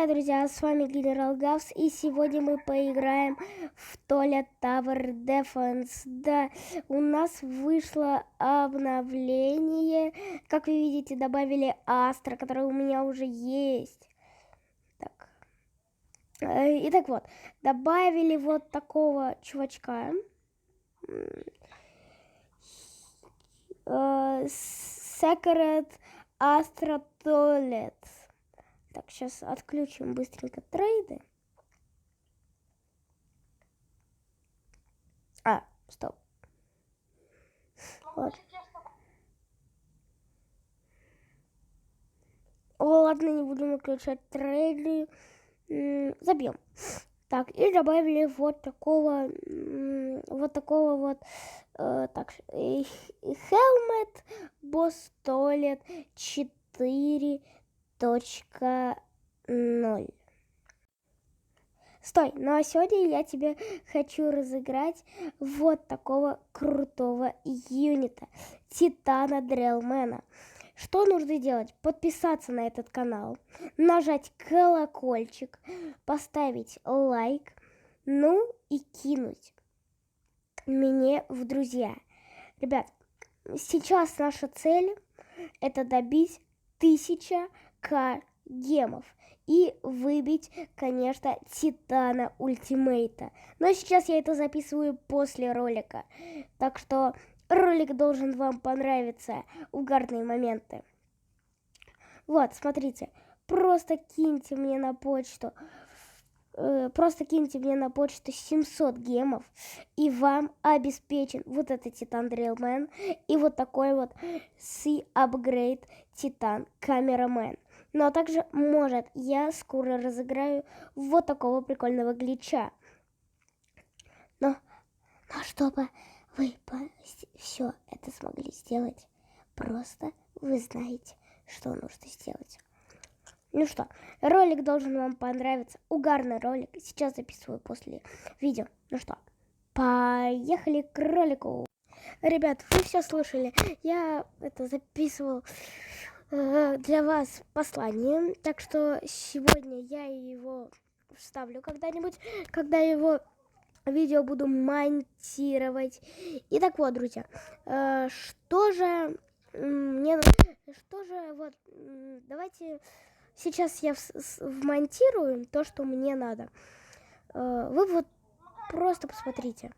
Привет, друзья, с вами Генерал Гавс, и сегодня мы поиграем в Toilet Tower Defense. Да, у нас вышло обновление, как вы видите, добавили Астра, который у меня уже есть. Так. Итак, вот, добавили вот такого чувачка. Secret Astra Toilet. Так, сейчас отключим быстренько трейды. Стоп. Вот. Ладно, не будем выключать трейды. Забьем. Так, и добавили вот такого вот, так, Helmet Boss Toilet 4.0. Стой, ну а сегодня я тебе хочу разыграть вот такого крутого юнита, Титана Дрелмена. Что нужно делать? Подписаться на этот канал, нажать колокольчик, поставить лайк, ну и кинуть мне в друзья. Ребят, сейчас наша цель это добить 1000к гемов и выбить, конечно, Титана Ультимейта. Но сейчас я это записываю после ролика, так что ролик должен вам понравиться, угарные моменты. Вот, смотрите, просто киньте мне на почту 700 гемов, и вам обеспечен вот этот Титан Дрелмен и вот такой вот C-Upgrade Титан Камерамен. Ну а также, может, я скоро разыграю вот такого прикольного глича. Но чтобы вы все это смогли сделать, просто вы знаете, что нужно сделать. Ну что, ролик должен вам понравиться. Угарный ролик. Сейчас записываю после видео. Ну что, поехали к ролику. Ребят, вы все слышали. Я это записывал для вас послание. Так что сегодня я его вставлю когда-нибудь, когда его видео буду монтировать. И так вот, друзья, давайте сейчас я вмонтирую то, что мне надо. Вы вот просто посмотрите.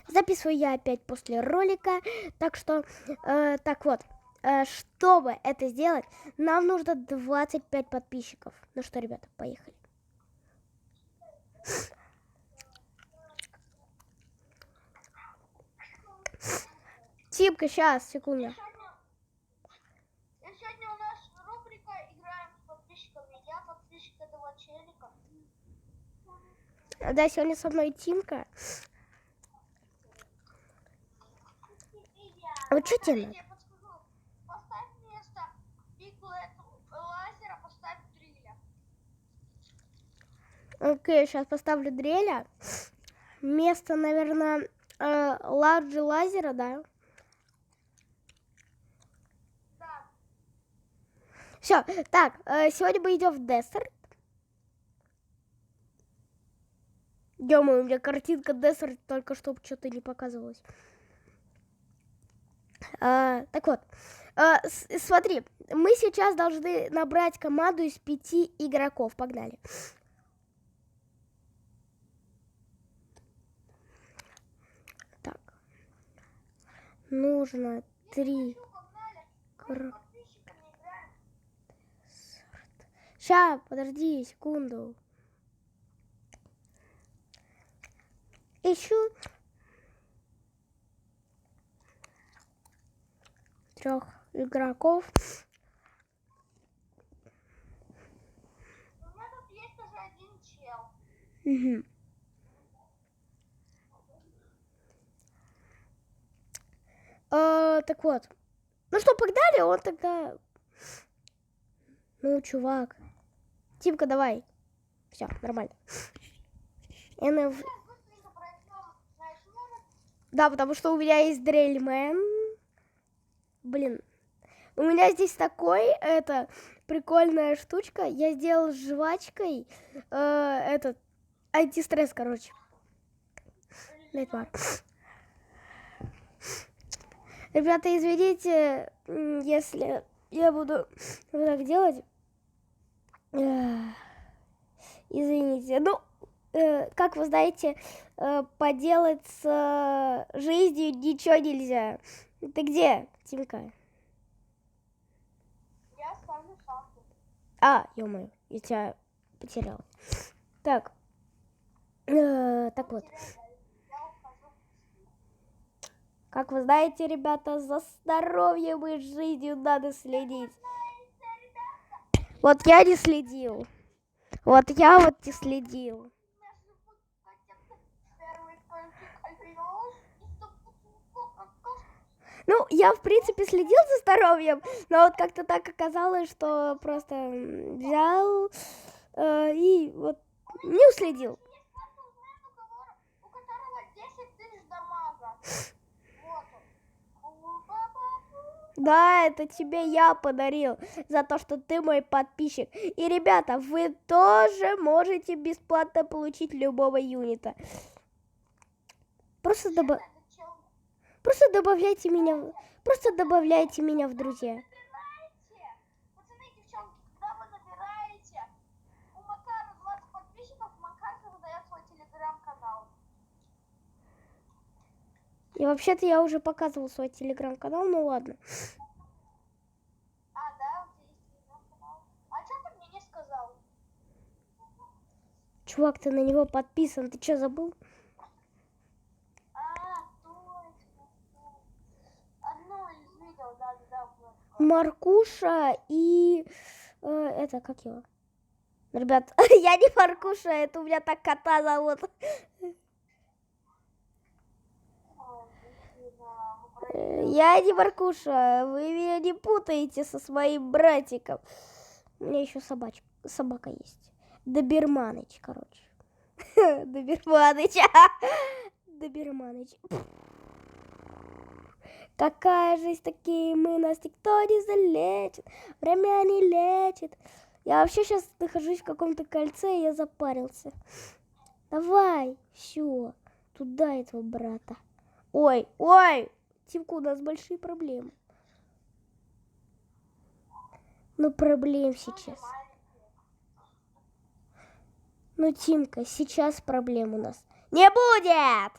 Записываю я опять после ролика, так что, так вот, чтобы это сделать, нам нужно 25 подписчиков. Ну что, ребята, поехали. Тимка, сейчас, секунду. Сегодня у нас рубрика «Играем с подписчиками». Я подписчик этого челика. Да, сегодня со мной Тимка. Вот что тебе надо? Я подскажу. Поставь вместо пиклет лазера, поставь дриля. Окей, сейчас поставлю дриля. Место, наверное, ларджи лазера, да? Да. Все, так, сегодня мы идем в Десерт. Ё-моё, у меня картинка Десерт только чтобы что-то не показывалось. Так вот, смотри, мы сейчас должны набрать команду из 5 игроков. Погнали. Так. Нужно 3. Ща, подожди секунду. Ищу 3 игроков. У меня тут есть тоже один чел. Угу. Так вот. Ну что, погнали, он тогда... Ну, чувак. Тимка, давай. Все, нормально. Да, потому что у меня есть Дрельмен. Блин. У меня здесь такой, прикольная штучка. Я сделал с жвачкой этот антистресс, короче. Ребята, извините, если я буду вот так делать. Извините. Ну, как вы знаете, поделать с жизнью ничего нельзя. Ты где, Тимка? Я ставлю шахту. Ё-моё, я тебя потеряла. Так. Так вот. Я ухожу. Как вы знаете, ребята, за здоровьем и жизнью надо следить. Вот я не следил. Вот я вот не следил. Ну, я, в принципе, следил за здоровьем, но вот как-то так оказалось, что просто взял и вот не уследил. У которого 10 тысяч дамага. Вот он. Да, это тебе я подарил за то, что ты мой подписчик. И, ребята, вы тоже можете бесплатно получить любого юнита. Просто добавляйте меня в друзья. Пацаны и девчонки, когда вы набираете у Макара 20 подписчиков, Макар выдает свой телеграм-канал. И вообще-то я уже показывал свой телеграм-канал, ну ладно. Да, у тебя есть телеграм-канал. А что ты мне не сказал? Чувак, ты на него подписан, ты что, забыл? Точно. Одно из видео, да. Маркуша и... это, как его? Ребят, я не Маркуша, это у меня так кота зовут. Я не Маркуша, вы меня не путаете со своим братиком. У меня еще собака есть. Доберманыч, короче. Доберманыч. Доберманыч. Какая жизнь, такие мы, нас никто не залечит. Время не лечит. Я вообще сейчас нахожусь в каком-то кольце, и я запарился. Давай, все, туда этого брата. Ой, Тимка, у нас большие проблемы. Ну, проблем сейчас. Ну, Тимка, сейчас проблем у нас не будет!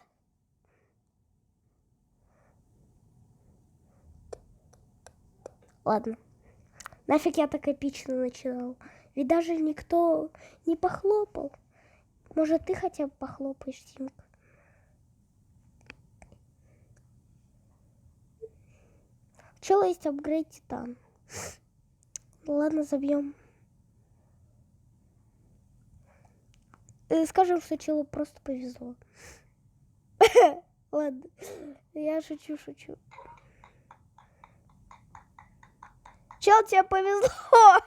Ладно. Нафиг я так эпично начинал? Ведь даже никто не похлопал. Может, ты хотя бы похлопаешь, Тимка? У чела есть апгрейд Титан. Ладно, забьем. Скажем, что челу просто повезло. Ладно, я шучу. Чел, тебе повезло. Ах,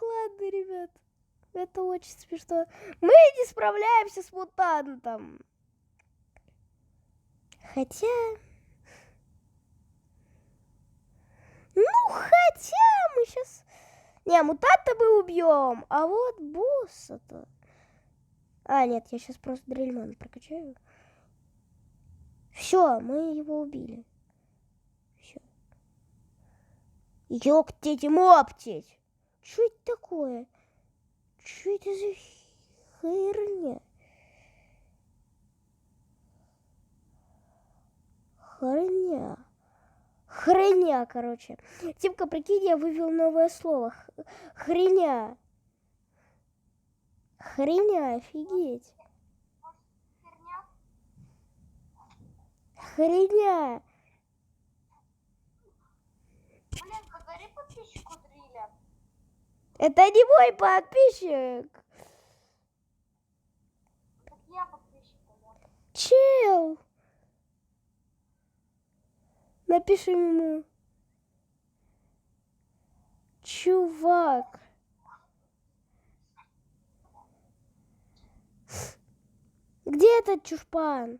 ладно, ребят. Это очень смешно. Мы не справляемся с мутантом. Хотя... мы сейчас... Не, мутанта мы убьем. А вот босса-то... нет, я сейчас просто дрельмана прокачаю. Все, мы его убили. Все. Ёктить-моптить. Что это такое? Что это за херня? Хреня, короче. Тимка, прикинь, я вывел новое слово. Хреня. Хреня, офигеть. Хреня. Блин, подари подписчику дриля. Это не мой подписчик. Так я подписчик. Чел. Напишем ему. Чувак. Где этот чушпан?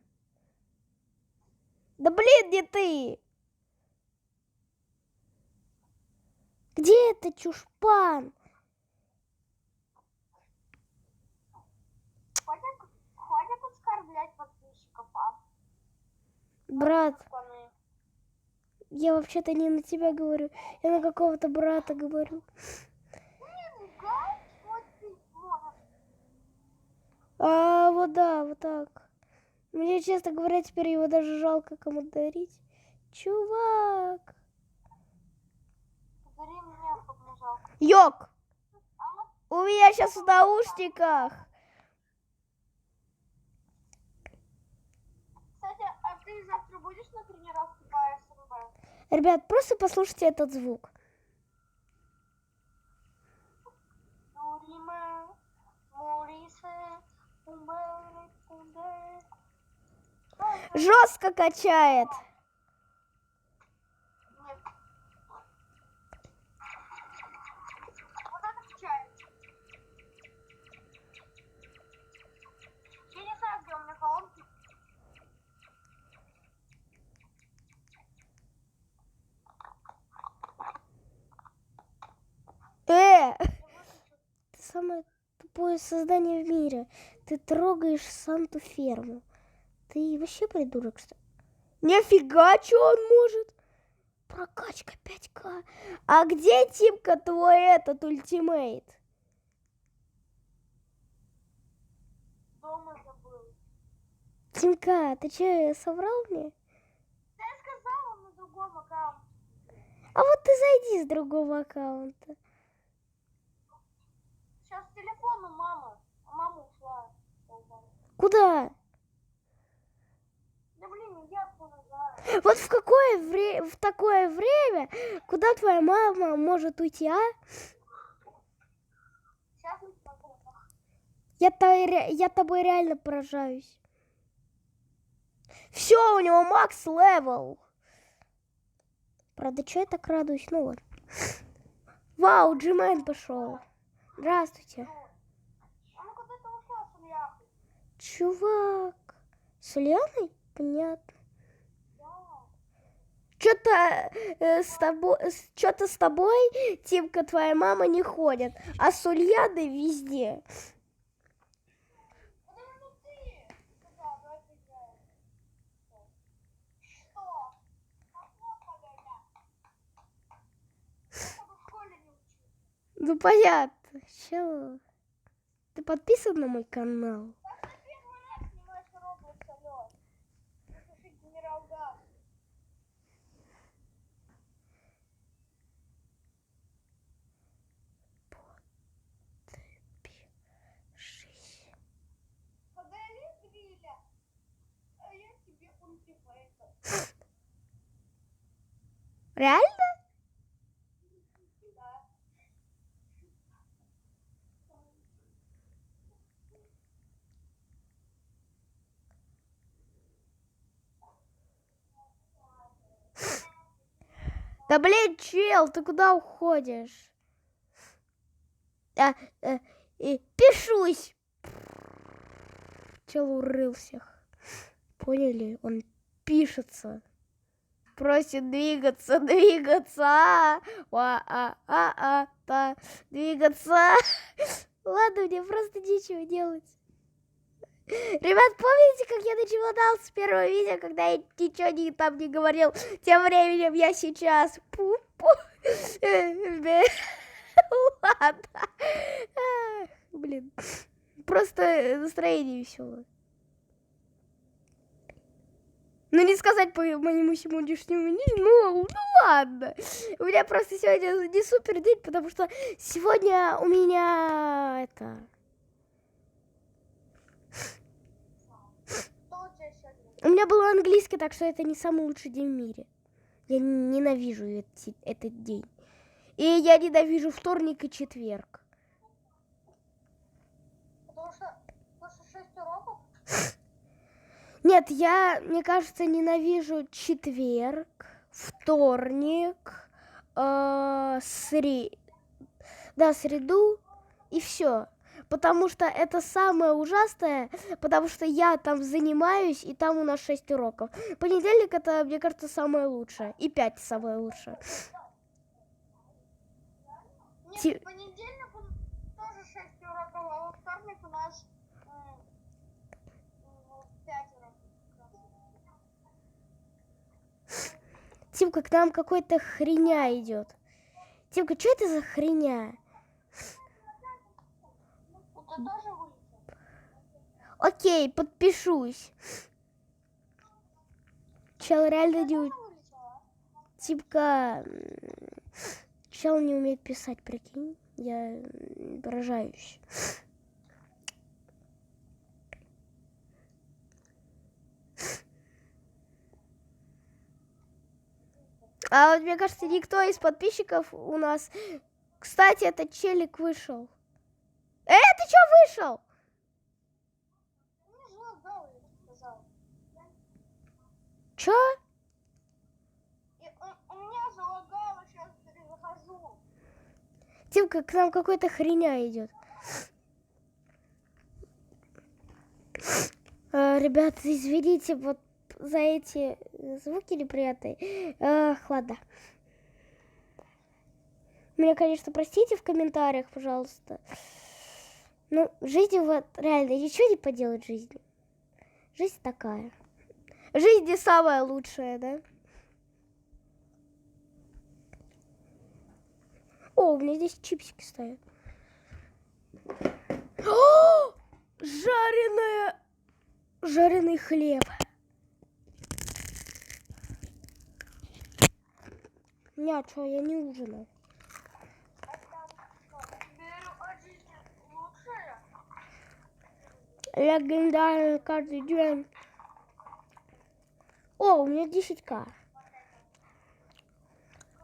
Да блин, не ты. Где это чушпан? Хватит оскорблять подписчиков, а? Брат, Пацаны. я вообще-то не на тебя говорю. Я на какого-то брата говорю. Вот ты можешь. А, вот да, вот так. Мне, честно говоря, теперь его даже жалко кому дарить. Чувак. Подари мне, чтоб не жалко. Йок! А? У меня сейчас в наушниках. Кстати, а ты завтра будешь на тренировке по СМБ? Ребят, просто послушайте этот звук. Жестко качает. Нет. Вот это качает. Я не знаю, где у меня колонки. Ты самое тупое создание в мире. Ты трогаешь Санту ферму. Ты вообще придурок, что ли? Нифига, что он может? Прокачка 5К. А где, Тимка, твой этот ультимейт? Дома забыл. Тимка, ты что, соврал мне? Да я сказала на другом аккаунте. А вот ты зайди с другого аккаунта. Сейчас телефон у мамы. А мама ушла. Куда? Да блин, я откуда знаю. Вот в такое время, куда твоя мама может уйти, а? Сейчас не смотрю. Я тобой реально поражаюсь. Все, у него макс левел. Правда, что я так радуюсь? Ну вот. Вау, Джимен пошел. Здравствуйте. А ну куда ты ушла с Ильяхой? Чувак. С Ульяной? Понятно. Да. Что-то с тобой, Тимка, твоя мама не ходит, а с Ульяной везде. Это именно ты. Куда? Давай поиграем. Что? Похлопали, я. Я в школе не учу. Ну понятно. Чё? Ты подписан на мой канал? Так ты первый раз снимаешь Роблокс, алло. Напиши генерал Газ. Подари Гриля, а я тебе ультимейта. Реально? Да. Да блин, чел, ты куда уходишь? Пишусь. Чел урыл всех. Поняли? Он пишется. Просит двигаться, двигаться. Двигаться. Ладно, мне просто нечего делать. Ребят, помните, как я начинал с первого видео, когда я ничего там не говорил? Тем временем я сейчас... Ладно. Блин. Просто настроение веселое. Ну, не сказать по моему сегодняшнему дню, ну ладно. У меня просто сегодня не супер день, потому что сегодня у меня это... Что у тебя сегодня? У меня был английский, так что это не самый лучший день в мире. Я ненавижу этот день. И я ненавижу вторник и четверг. Потому что 6 уроков? Нет, мне кажется, ненавижу четверг, вторник, среду и все. Потому что это самое ужасное, потому что я там занимаюсь, и там у нас 6 уроков. Понедельник это, мне кажется, самое лучшее. И 5 самое лучшее. Ти- в понедельник тоже 6 уроков, а во вторник у нас 5 уроков. Тимка, к нам какой-то хреня идет. Тимка, что это за хреня? Ты тоже вылетел? Окей, подпишусь. Чел реально не... Тоже вылетела? Типа... Чел не умеет писать, прикинь. Я поражаюсь. А вот мне кажется, никто из подписчиков у нас... Кстати, этот челик вышел. Ты чё вышел? Ну, залагал, я тебе сказал. Чё? У меня залагало, сейчас перезахожу. Тимка, к нам какой-то хреня идет. Ребята, извините вот за эти звуки неприятные. Ладно. Меня, конечно, простите в комментариях, пожалуйста. Ну, жизнь вот реально ничего не поделать в жизни. Жизнь такая. Жизнь не самая лучшая, да? О, у меня здесь чипсики стоят. О! Жареный хлеб. Нет, что, я не ужинаю. Беру от жизни лучшее. Легендарный каждый день. О, у меня 10к.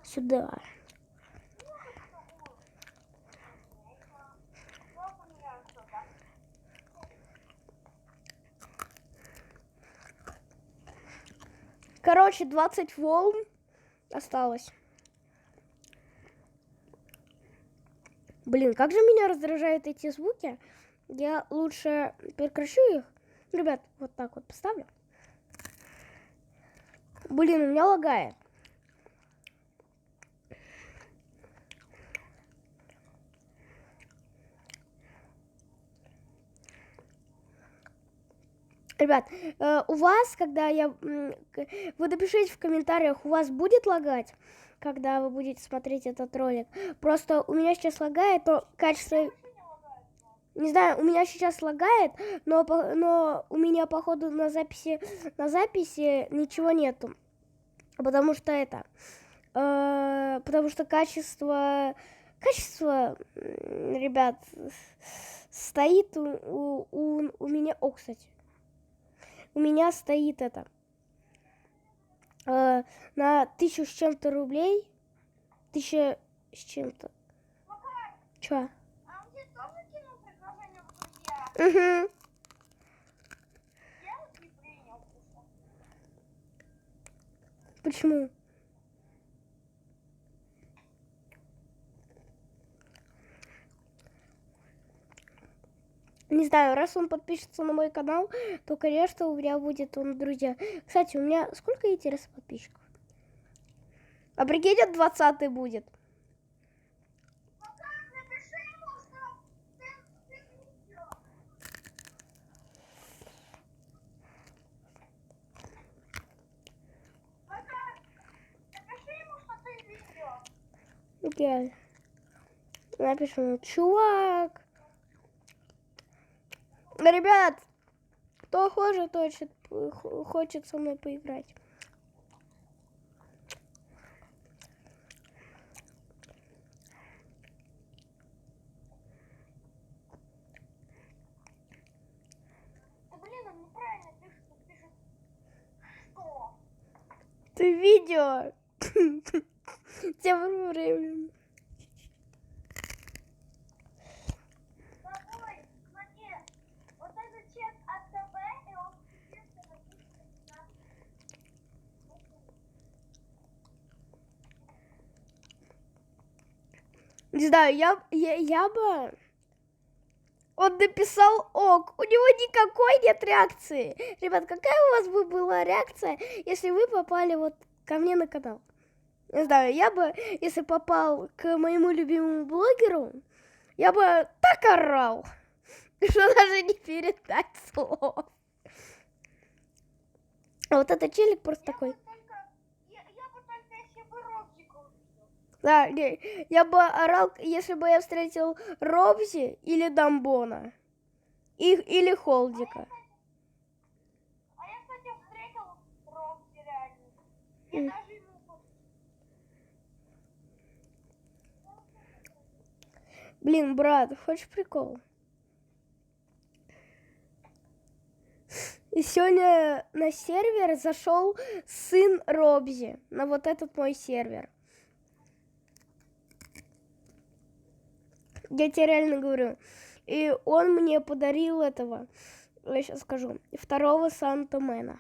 Сюда. Короче, 20 волн осталось. Блин, как же меня раздражают эти звуки. Я лучше прекращу их. Ребят, вот так вот поставлю. Блин, у меня лагает. Ребят, у вас, когда вы напишите в комментариях, у вас будет лагать, когда вы будете смотреть этот ролик? Просто у меня сейчас лагает, но качество... Не знаю, у меня сейчас лагает, но у меня, походу, на записи ничего нету. Потому что потому что качество, ребят, стоит у меня... О, кстати. У меня стоит на 1000 с чем-то рублей. 1000 с чем-то. Чё? А он тебе тоже кинул приглашение в друзья? Угу. Я вот не принял. Почему? Не знаю, раз он подпишется на мой канал, то, конечно, у меня будет он, друзья. Кстати, у меня сколько интересных подписчиков? А прикинь, 20-й будет. Напиши ему, что ты видео. Макар, напиши ему, что ты видео. Окей. Напишу, чувак. Ребят, кто хочет со мной поиграть? Да блин, он неправильно пишет, он пишет что? Ты видео? Тем временем. Тобой, смотри, вот этот чек от ТБ, и он единственно напишет на... Не знаю, я бы... Он написал ок. У него никакой нет реакции. Ребят, какая у вас бы была реакция, если вы попали вот ко мне на канал? Не знаю, я бы, если попал к моему любимому блогеру, я бы так орал, что даже не передать слов. А вот этот челик просто такой. Я бы только если бы Робзика увидел. Да, я бы орал, если бы я встретил Робзи или Дамбона. Или Холдика. Я, кстати, встретил Робзи реально. Я даже ему... Блин, брат, хочешь прикол? И сегодня на сервер зашел сын Робзи. На вот этот мой сервер. Я тебе реально говорю. И он мне подарил этого, я сейчас скажу, второго Санта-Мэна.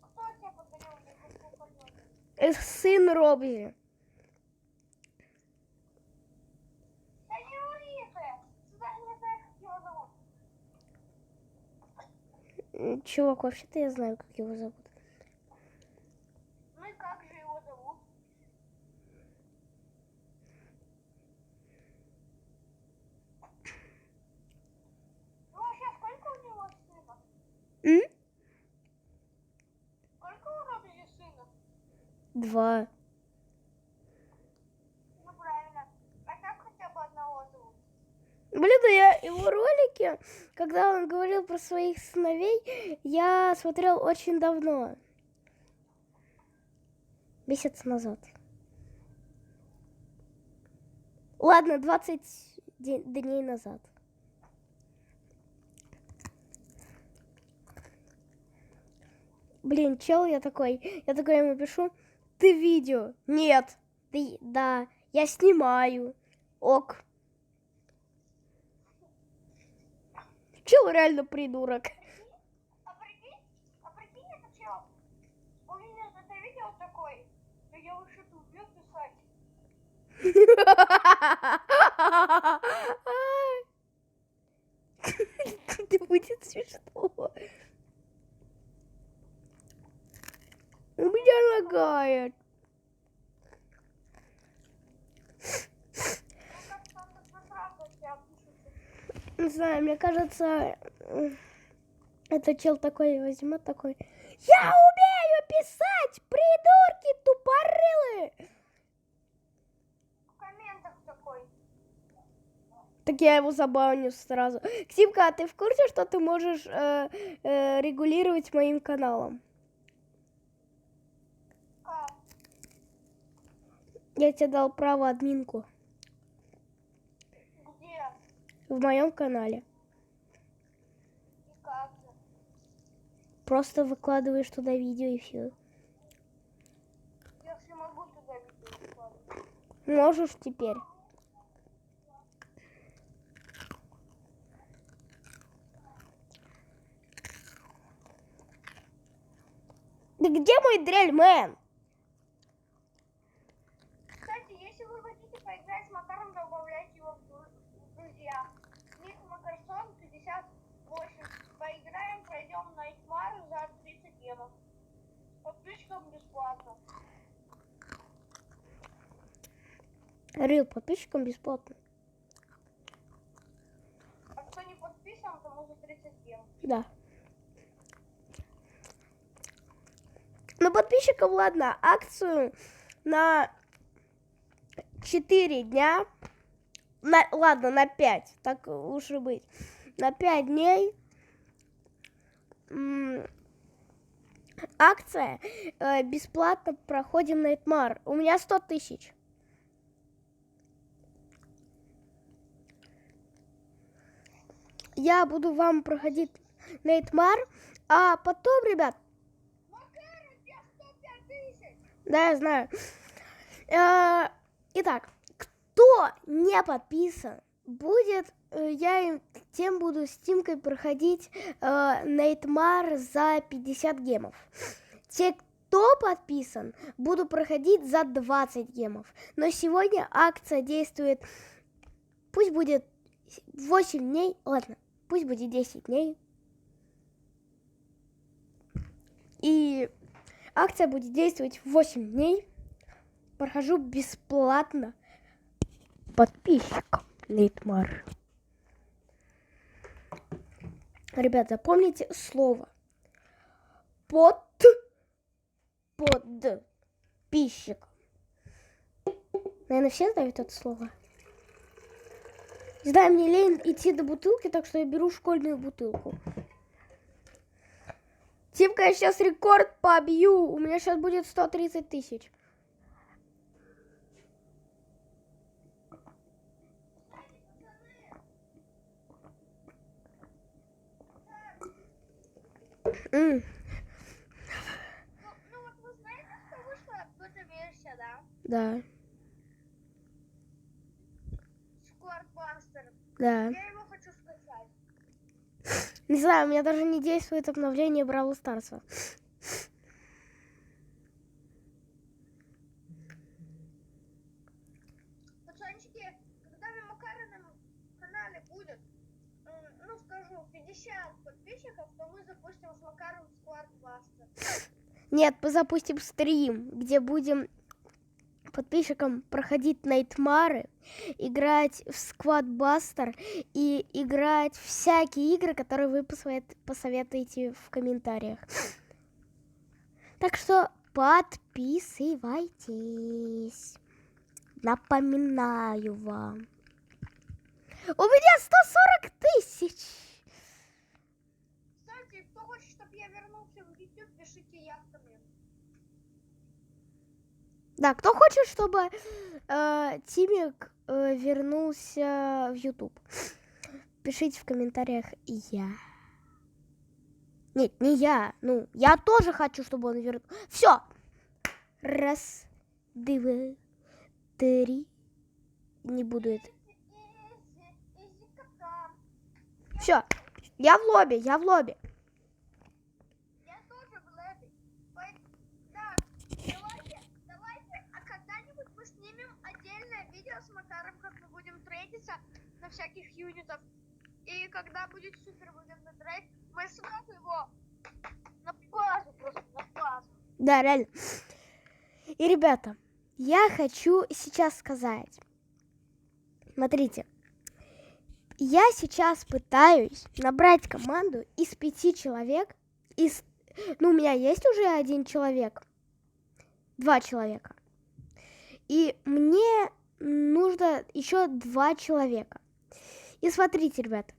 Кто тебе подарил? Я Сын Робзи. Да не ври ты! Сюда не знаю, как его зовут. Чувак, вообще-то я знаю, как его зовут. Ну и как же его зовут? Ну вообще, сколько у него сына? Сколько у Робзи сына? 2. Ну правильно. А как хотя бы одного зовут? Блин, да я его ролики, когда он говорил про своих сыновей, я смотрел очень давно. Месяц назад. Ладно, 20 дней назад. Блин, чел, я такой ему пишу, ты видео? Нет. Ты, да, я снимаю. Ок. Чел реально придурок. А прикинь, это чел. Он видел это видео такой, но я лучше тут убью писать. Это будет смешно. У меня лагает. Ну как-то он так сразу себя пишется. Не знаю, мне кажется, этот чел такой возьмет такой. Я умею писать, придурки тупорылые. В комментах такой. Так я его забаню сразу. Ксимка, а ты в курсе, что ты можешь регулировать моим каналом? Как? Я тебе дал право админку Где? в моем канале. И как же? Просто выкладываешь туда видео и все. Я все могу туда видео выкладывать. Можешь теперь. Да где мой дрельмен? Кстати, если вы хотите поиграть с Макаром, добавляйте его в друзья. Ник Макарсон 58. Поиграем, пройдем Найтмар за 30 гемов. Подписчикам бесплатно. Рил, подписчикам бесплатно. А кто не подписан, тому за 30 гемов. Да. Ну, подписчикам, ладно, акцию на 4 дня. Ладно, на 5, так лучше быть. На 5 дней акция бесплатно проходим Найтмар. У меня 100 тысяч. Я буду вам проходить Найтмар, а потом, ребят... Макар, у тебя 105 тысяч! Да, я знаю. Итак, кто не подписан, будет, я тем буду с Тимкой проходить Найтмар за 50 гемов. Те, кто подписан, буду проходить за 20 гемов. Но сегодня акция действует, пусть будет 8 дней, ладно, пусть будет 10 дней. И Акция будет действовать 8 дней. Прохожу бесплатно подписчикам Нейтмар. Ребят, запомните слово подписчик. Наверное, все знают это слово. Не знаю, мне лень идти до бутылки, так что я беру школьную бутылку. Тимка, я сейчас рекорд побью. У меня сейчас будет 130 тысяч. Ну вот вы знаете, что вышла бета-версия, да? Да, Сквартбастер. да. Я его хочу скачать. Не знаю, у меня даже не действует обновление Бравл Старса. Пацанчики, когда на Макарином канале будет, ну скажу, 50 подписчиков, то мы запустим с Макаром Сквартбастер. Нет, мы запустим стрим, где будем подписчикам проходить Найтмары, играть в Сквадбастер и играть всякие игры, которые вы посоветуете в комментариях. Так что подписывайтесь. Напоминаю вам. У меня 140 тысяч. Кстати, кто хочет, чтобы я вернулся в YouTube, пишите я в комментариях. Да, кто хочет, чтобы Тимик вернулся в YouTube? Пишите в комментариях я. Нет, не я. Ну, я тоже хочу, чтобы он вернулся. Все. Раз, два, три. Не буду это. Все. Я в лобби, я в лобби. Я тоже в лобби. Да, давайте, а когда-нибудь мы снимем отдельное видео с Макаром, как мы будем трейдиться на всяких юнитов. И когда будет супер выгодный трейд, мы сразу его на базу, просто на базу. Да, реально. И, ребята, я хочу сейчас сказать. Смотрите. Я сейчас пытаюсь набрать команду из 5 человек. Ну, у меня есть уже 1 человек. 2 человека. И мне нужно еще 2 человека. И смотрите, ребята.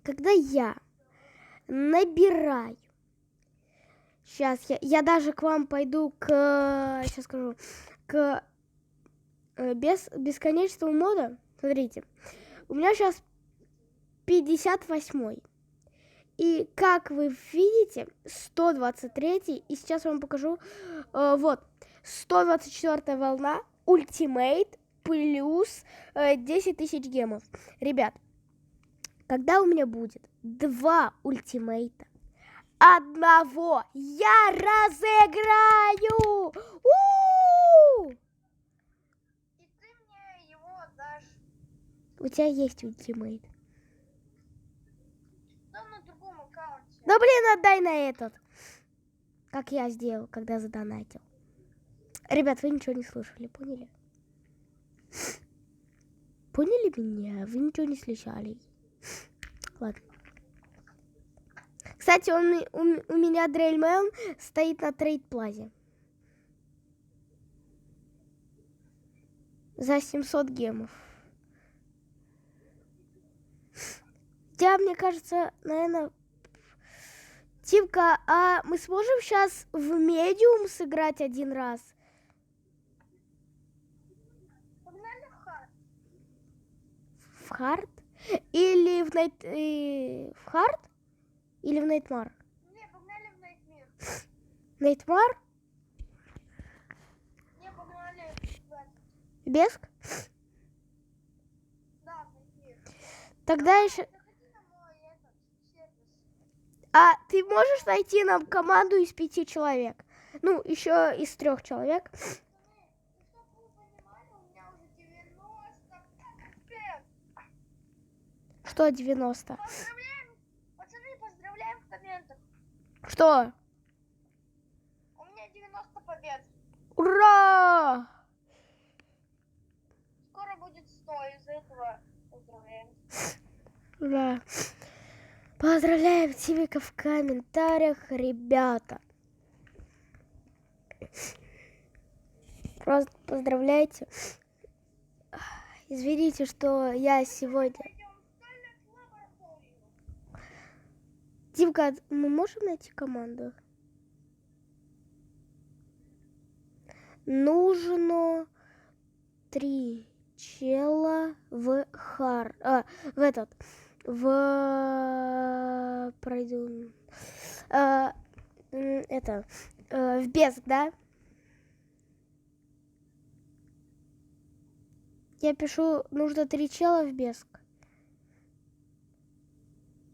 Когда я набираю... Сейчас я даже к вам пойду сейчас скажу. К бесконечному мода. Смотрите. У меня сейчас 58-й. И как вы видите, 123-й. И сейчас вам покажу. Вот. 124-я волна. Ультимейт. Плюс 10 тысяч гемов. Ребят. Когда у меня будет 2 ультимейта. Одного я разыграю. У-у-у! И ты мне его дашь. У тебя есть ультимейт. Да, на другом аккаунте. Да блин, отдай на этот. Как я сделал, когда задонатил. Ребят, вы ничего не слышали, поняли? Поняли меня? Вы ничего не слышали. Ладно. Кстати, у меня Дрейлмен стоит на трейд-плазе. За 700 гемов. Хотя, мне кажется, наверное... Тимка, а мы сможем сейчас в медиум сыграть 1 раз? Погнали в хард. В хард? Или в в хард? Или в Найтмар? Не, погнали в Найтмир. Найтмар? Не, погнали в Беск? Да, в Найтмир. Тогда еще... Заходи на мой этот сервис. А ты можешь найти нам команду из 5 человек? Ну, еще из 3 человек. Пацаны, и чтобы вы понимали, у меня уже 95. Что 90? Поздравляем, пацаны, поздравляем в комментах. Что? побед. Ура! Скоро будет 100, из-за этого поздравляем. Ура! Поздравляем Тимика в комментариях, ребята. Просто поздравляйте. Извините, что я сегодня... Пойдем в туалет, в лабораторию. Димка, мы можем найти команду? Нужно 3 чела в пройду в Беск, да? Я пишу, нужно 3 чела в Беск.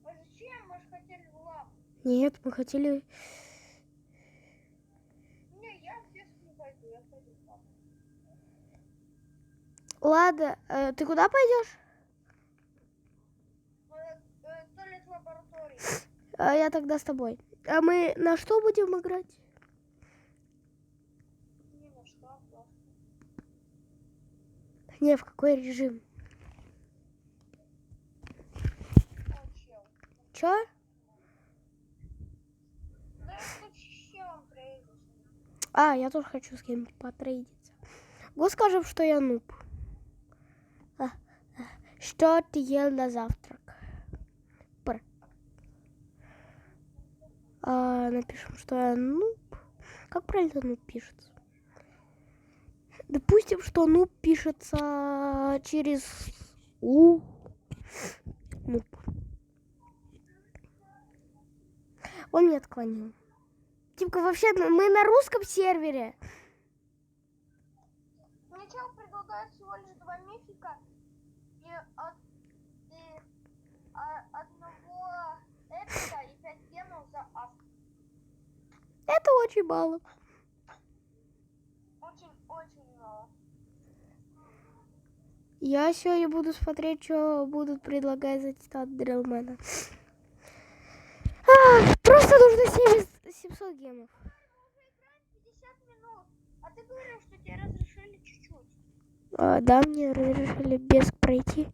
А зачем? Мы же хотели в лаб. Нет, мы хотели... Не, я в Беск не пойду, я пойду в лаб. Ладно, ты куда пойдешь? Туалет в лаборатории. Я тогда с тобой. А мы на что будем играть? Ни на что, просто. Не, в какой режим? О, чел. Чё? Да я тут с челом трейдусь. Я тоже хочу с кем-нибудь потрейдиться. Вот скажем, что я нуб. Что ты ел на завтрак? Напишем, что я нуб. Как правильно нуб пишется? Допустим, что нуб пишется через У. Нуб. Он меня отклонил. Тимка, вообще, мы на русском сервере. Мне чел предлагает всего лишь 2 мифика и одного эпика и 5 генов за астр. Это очень мало. Очень мало. Я сегодня буду смотреть, что будут предлагать за Титан Дрелмена. Просто нужно 700 гемов. Мы уже играем 50 минут, а ты говорил, что тебе разрешили чуть-чуть. Да, мне разрешили без пройти.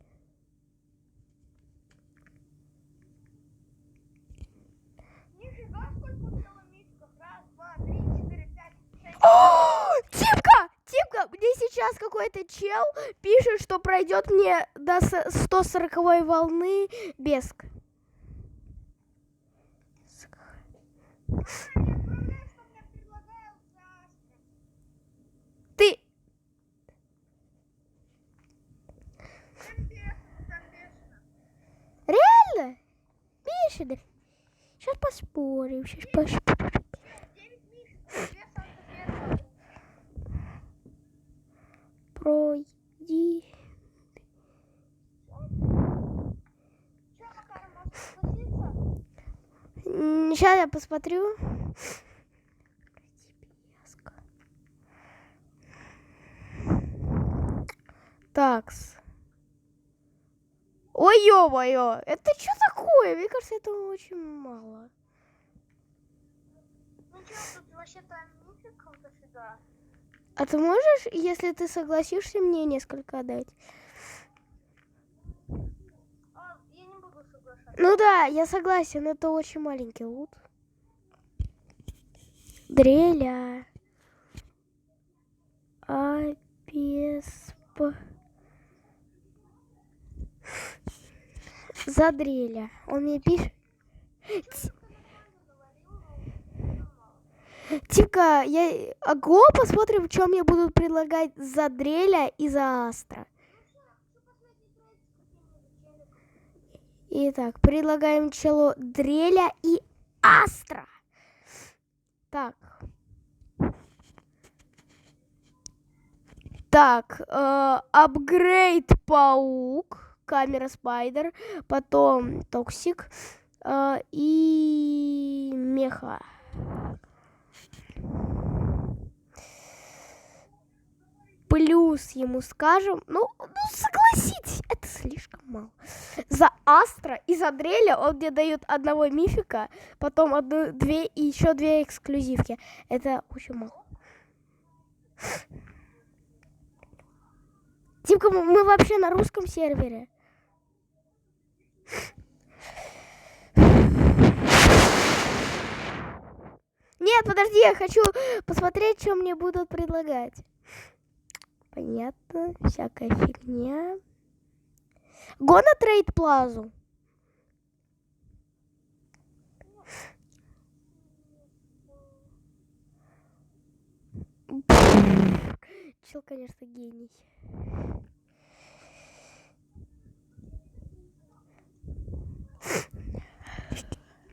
Нифига, сколько у тебя мификов. 1, 2, 3, 4, 5, 6. Тимка, мне сейчас какой-то чел пишет, что пройдет мне до 140-й волны Беск. Я отправляю, что мне предлагают за астр. Ты... Там бешено. Реально? Бешеный? Сейчас поспорим, сейчас поспорим. 9 мификов, 2 самых первых. Пройди. Че, Макар, может согласиться? Сейчас я посмотрю. Такс. Ой, ё-моё, это что такое? Мне кажется, это очень мало. Ну че, тут вообще-то мификов дофига. А ты можешь, если ты согласишься, мне несколько дать? Я не буду соглашаться. Ну да, я согласен, это очень маленький лут. Дреля. Бесп. За дреля. Он мне пишет. Тимка, Го, посмотрим, что мне будут предлагать за дреля и за астра. Итак, предлагаем челу дреля и астра. Так. Апгрейд паук, камера спайдер, потом токсик и меха. Плюс ему скажем, ну согласитесь, это слишком мало. За астра и за дреля он мне дает одного мифика, потом 2 и еще 2 эксклюзивки. Это очень мало. Типа мы вообще на русском сервере. Нет, подожди, я хочу посмотреть, что мне будут предлагать. Понятно, всякая фигня. Го на трейд плазу. Чел, конечно, гений.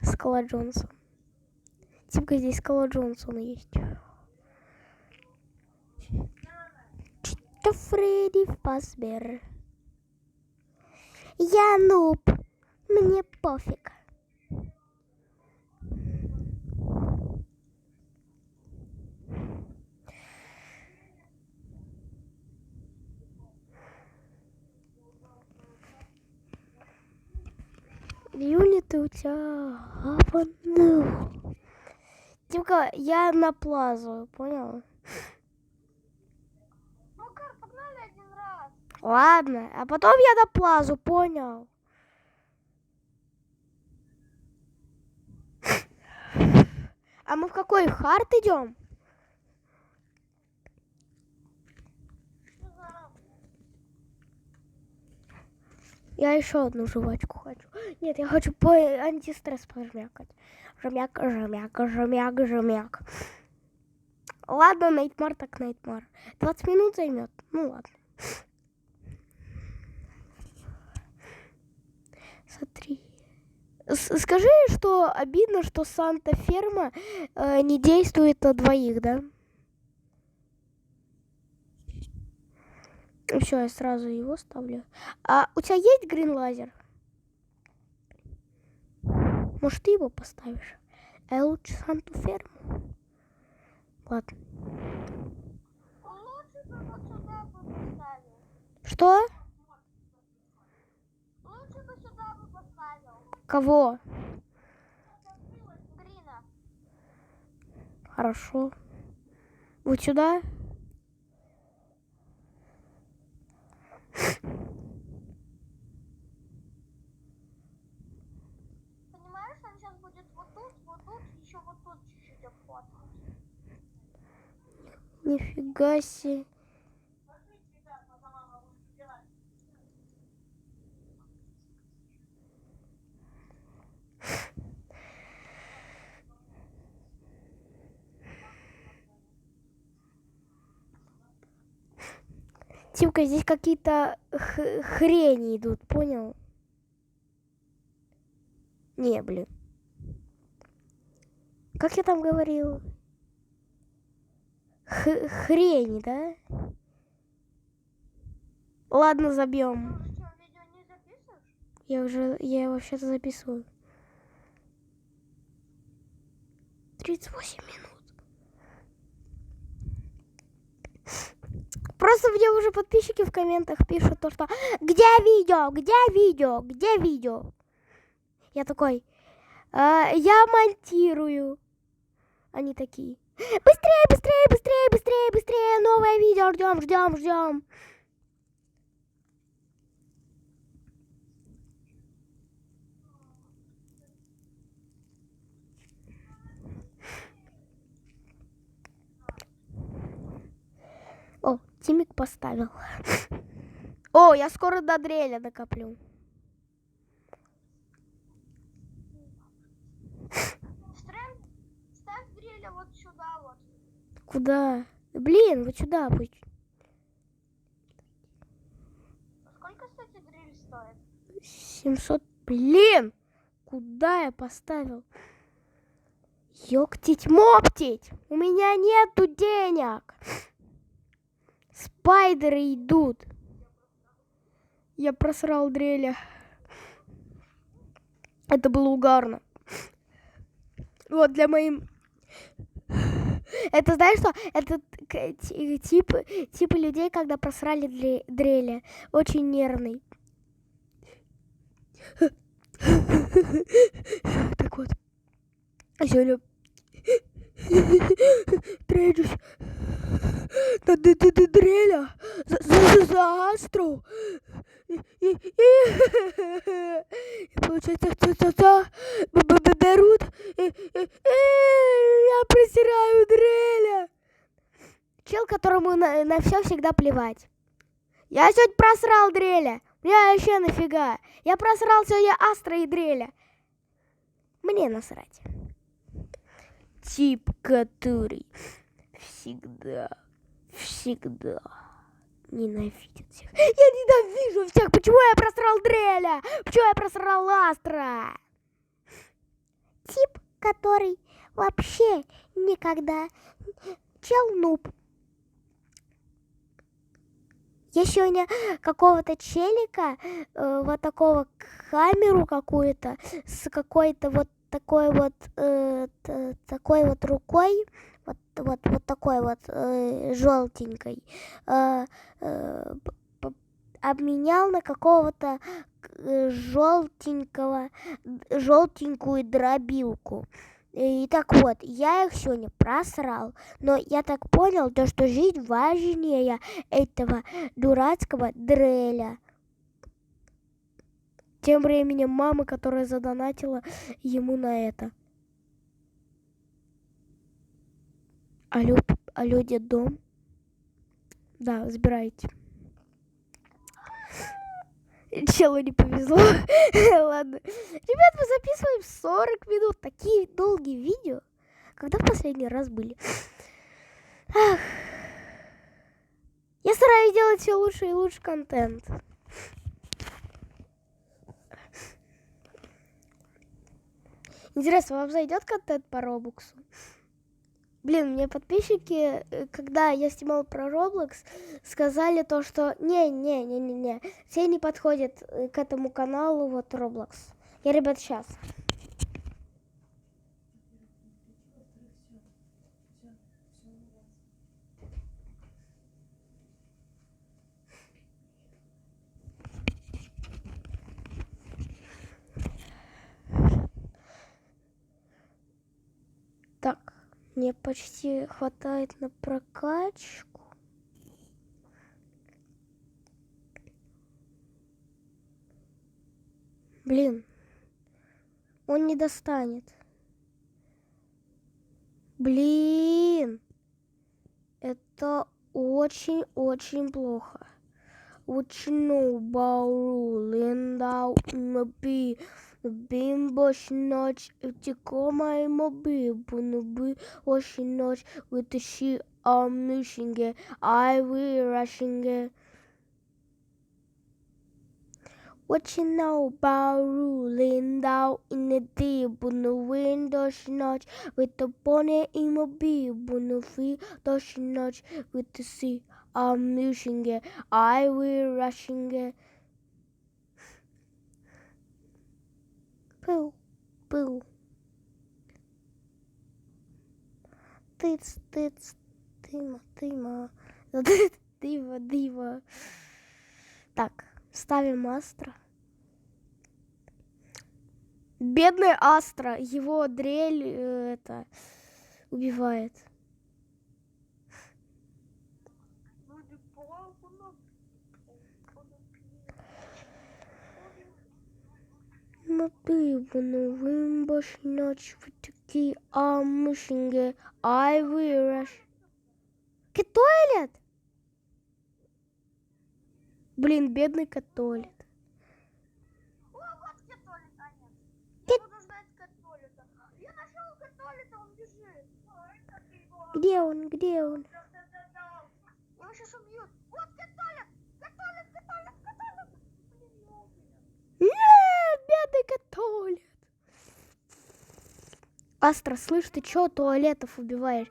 Скала Джонсон. Типа здесь Скала Джонсона есть. Чисто Фредди Фазбер. Я нуб. Мне пофиг. Юниты у тебя гапану. Типа я на плазу, понял? Макар, погнали один раз. Ладно, а потом я на плазу, понял? А мы в какой хард идем? Не знаю. Я еще одну жвачку хочу. Нет, я хочу по антистресс пожмякать. Жмяк, жмяк, жмяк, жмяк. Ладно, Найтмар так Найтмар. 20 минут займет. Ну ладно. Смотри. Скажи, что обидно, что Санта-Ферма не действует на двоих, да? Все, я сразу его ставлю. А у тебя есть грин-лазер? Может, ты его поставишь? А я лучше Санту-Ферму. Ладно. Лучше бы вот сюда бы поставил. Что? Лучше бы сюда бы поставил. Кого? Грина. Хорошо. Вот сюда? Понимаешь, он сейчас будет вот тут, еще вот тут чуть-чуть обходить. Нифига себе. Тимка, здесь какие-то хрени идут, понял? Не, блин. Как я там говорил? Хрени, да? Ладно, забьем. Ты что, видео не записываешь? Я вообще-то записываю. 38 минут. Просто мне уже подписчики в комментах пишут то, что где видео, где видео, где видео. Я такой, я монтирую. Они такие, быстрее, быстрее, быстрее, быстрее, быстрее, новое видео, ждем, ждем, ждем. О, Тимик поставил. О, я скоро до дреля докоплю. Ставь дреля вот сюда вот. Куда? Блин, вот сюда будь. Сколько, кстати, дрель стоит? 700. Блин! Куда я поставил? Ёктить-моптить! У меня нету денег! Спайдеры идут. Я просрал дреля. Это было угарно. Вот для моим... Это знаешь что? Это типа людей, когда просрали дреля. Очень нервный. Так вот. Сегодня трейджусь Дреля за Астру. И получается, берут. Я присираю Дреля. Чел, которому на все всегда плевать. Я сегодня просрал Дреля. Мне вообще нафига. Я просрал сегодня Астра и Дреля. Мне насрать. Тип, который всегда ненавидит всех. Я ненавижу всех. Почему я просрал Дреля? Почему я просрал Астра? Тип, который вообще никогда... Чел нуб. Я сегодня какого-то челика, вот такого камеру какую-то, с какой-то вот такой вот рукой, вот такой вот желтенькой, обменял на какого-то желтенькую дробилку. И так вот, я их сегодня просрал, но я так понял, то, что жизнь важнее этого дурацкого Дреля. Тем временем мама, которая задонатила ему на это. Алло, детдом? Да, забирайте. Челу не повезло. Ладно. Ребят, мы записываем 40 минут. Такие долгие видео. Когда в последний раз были? Ах. Я стараюсь делать все лучше и лучше контент. Интересно, вам зайдет контент по Роблоксу? Блин, мне подписчики, когда я снимал про Roblox, сказали то, что не, все не подходят к этому каналу, вот Roblox. Я, ребят, сейчас. Так, мне почти хватает на прокачку. Блин, он не достанет. Блин, это очень плохо. Линдау наби бимбош ночь утекома и моби бунуби очень ночь вытащи амнушинге I will rushing. What you know about rolling down in the deep on the window notch with the bonnet in my bib on the feet notch with the sea. I'm using it. I will rushing it. Пыл. Тыц. Дыма. Так, ставим Астра. Бедный Астра, его дрель это убивает. Католит? Блин, бедный католит. Где он? Его сейчас убьют. Вот католик. Нет, бедный католит. Астра, слышь, ты чё туалетов убиваешь?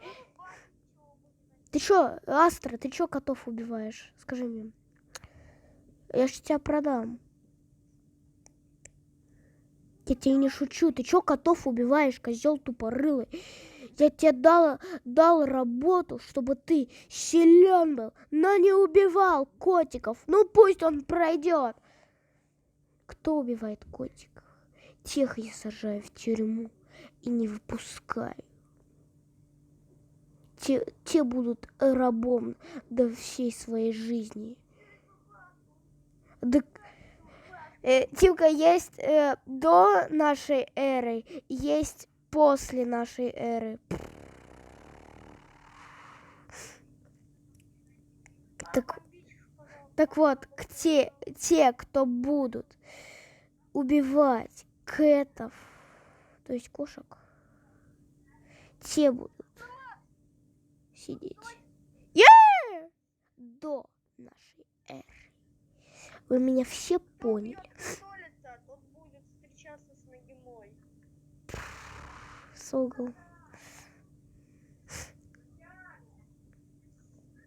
Ты чё, Астра, ты чё котов убиваешь? Скажи мне. Я ж тебя продам. Я тебе не шучу. Ты чё котов убиваешь, козел тупорылый? Я тебе дал работу, чтобы ты силен был, но не убивал котиков. Ну пусть он пройдет. Кто убивает котиков? Тех я сажаю в тюрьму и не выпускаю. те будут рабом до всей своей жизни. Да, Тимка, есть до нашей эры, есть после нашей эры. Так вот, те, кто будут убивать кэтов, то есть кошек, те будут сидеть до нашей эры. Вы меня все поняли. Тот будет встречаться с Нагимой. Согл.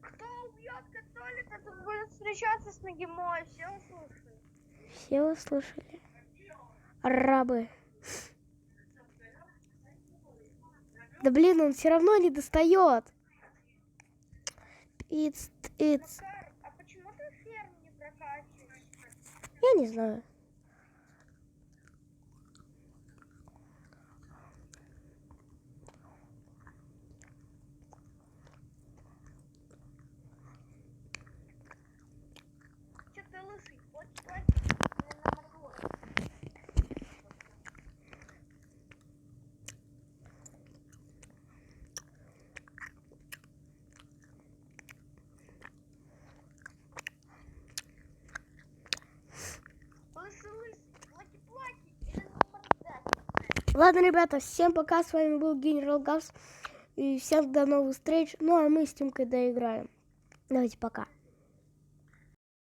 Кто убьет католика, тот будет встречаться с Нагимой. Все услышали? Все услышали? Рабы. Да блин, он все равно не достает. Макар, а почему ты ферм не прокачиваешь? Я не знаю. Че ты лысый? Плати. Лысый. Плати. Или на Ладно, ребята, всем пока. С вами был Генерал Гавс. И всем до новых встреч. Ну, а мы с Тимкой доиграем. Давайте, пока.